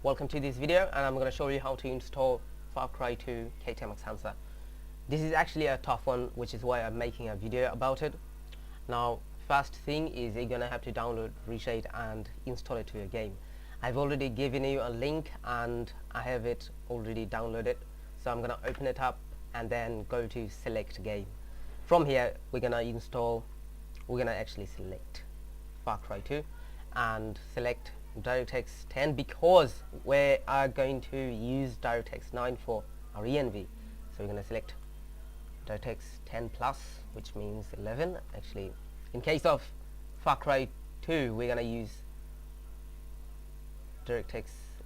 Welcome to this video, and I'm going to show you how to install Far Cry 2 KTMXHancer. This is actually a tough one, which is why I'm making a video about it. Now, first thing is you're going to have to download, reshade and install it to your game. I've already given you a link and I have it already downloaded. So I'm going to open it up and then go to select game. From here we're going to actually select Far Cry 2 and select DirectX 10 because we are going to use DirectX 9 for our ENV. So we're going to select DirectX 10 plus, which means 11. Actually, in case of Far Cry 2, we're going to use DirectX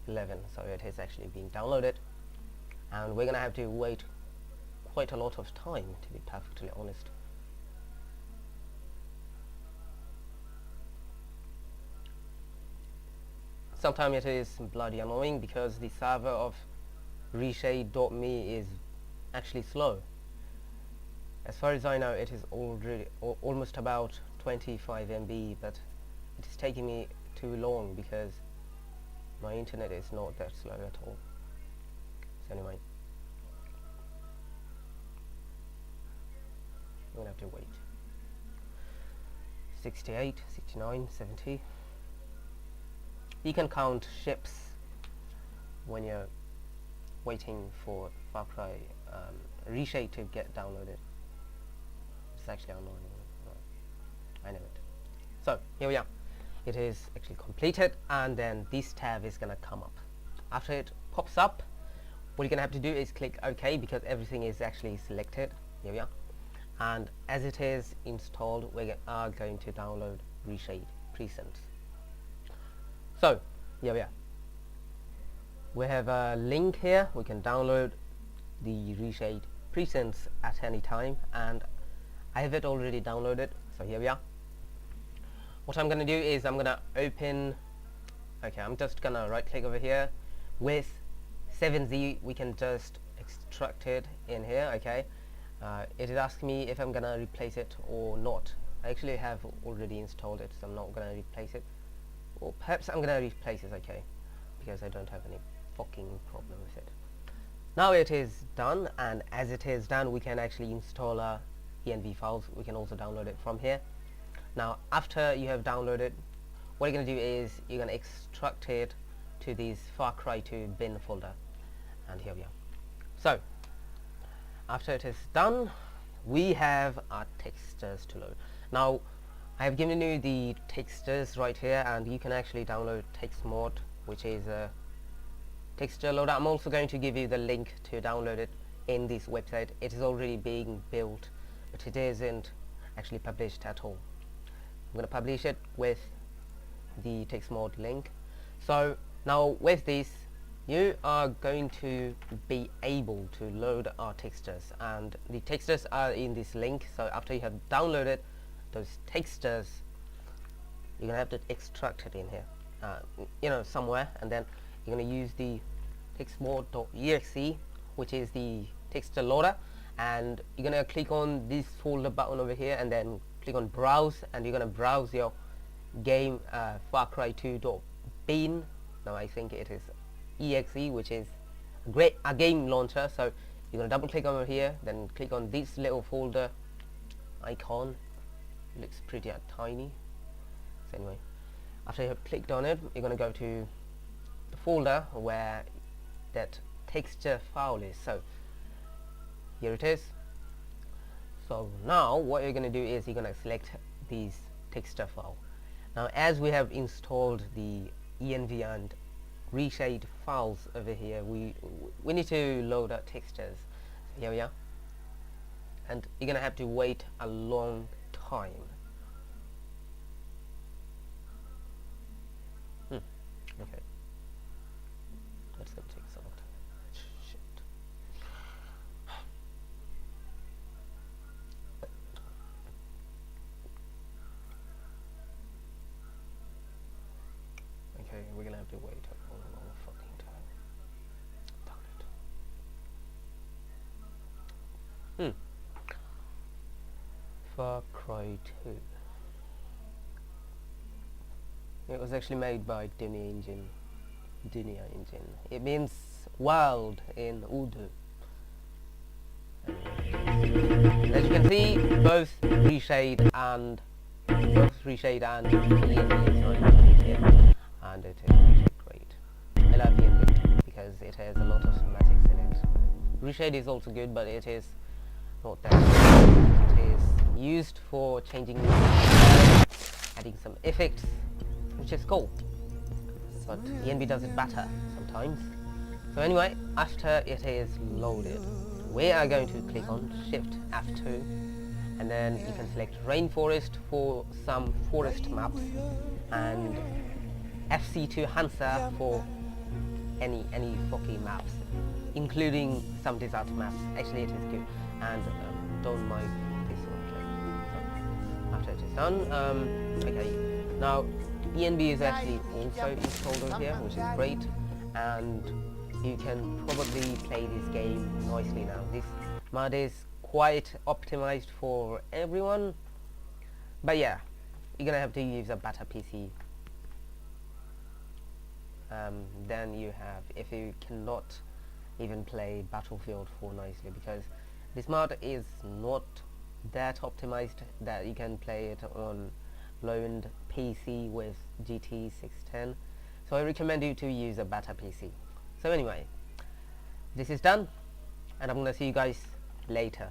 11. So it is actually being downloaded, and we're going to have to wait quite a lot of time, to be perfectly honest. Sometimes it is bloody annoying because the server of reshade.me is actually slow. As far as I know, it is already almost about 25 MB, but it is taking me too long because my internet is not that slow at all. So anyway, I'm gonna have to wait. 68, 69, 70. You can count ships when you're waiting for Far Cry reshade to get downloaded. It's actually annoying. I know it. So here we are. It is actually completed, and then this tab is gonna come up. After it pops up, what you're gonna have to do is click OK because everything is actually selected. Here we are. And as it is installed, we are going to download reshade presets. So here we are. We have a link here. We can download the reshade presets at any time, and I have it already downloaded. So here we are. What I'm going to do is I'm going to open. Okay, I'm just going to right click over here. With 7Z, we can just extract it in here. Okay, it is asking me if I'm going to replace it or not. I actually have already installed it, so I'm not going to replace it. Or perhaps I'm going to replace it, okay, because I don't have any fucking problem with it. Now it is done, and as it is done, we can actually install our ENV files. We can also download it from here. Now, after you have downloaded, what you're going to do is you're going to extract it to this Far Cry 2 bin folder, and here we are. So, after it is done, we have our textures to load. Now, I have given you the textures right here, and you can actually download text mod, which is a texture loader. I'm also going to give you the link to download it in this website. It is already being built, but it isn't actually published at all. I'm going to publish it with the text mod link. So now with this, you are going to be able to load our textures, and the textures are in this link. So after you have downloaded those textures, you're gonna have to extract it in here, somewhere, and then you're gonna use the textmod.exe, which is the texture loader, and you're gonna click on this folder button over here, and then click on browse, and you're gonna browse your game Far Cry 2.bin. Now I think it is exe, which is a game launcher. So you're gonna double click over here, then click on this little folder icon. Looks pretty tiny. So anyway, after you have clicked on it, you're going to go to the folder where that texture file is. So here it is. So now what you're going to do is you're going to select these texture file. Now as we have installed the ENV and reshade files over here, we need to load our textures. So here we are, and you're going to have to wait a long time. Okay, that's gonna take some time. Shit. Okay, we're gonna have to wait a long fucking time. Damn it. Far Cry 2. It was actually made by Disney Engine. Dunya engine. It means world in Urdu. As you can see, both reshade and ENB is running here, and it is great. I love ENB because it has a lot of schematics in it. Reshade is also good, but it is not that good. It is used for changing, adding some effects, which is cool. But ENB does it better sometimes. So anyway, after it is loaded, we are going to click on Shift F2, and then you can select Rainforest for some forest maps, and KTMXHancer for any foggy maps, including some desert maps. Actually, it is good, and don't mind this one. So after it is done, okay. Now ENB is actually also installed over here, which is great, and you can probably play this game nicely now. This mod is quite optimized for everyone, but yeah, you're gonna have to use a better PC than you have if you cannot even play Battlefield 4 nicely, because this mod is not that optimized that you can play it on low-end PC with GT 610. So I recommend you to use a better PC. So anyway, this is done, and I'm gonna see you guys later.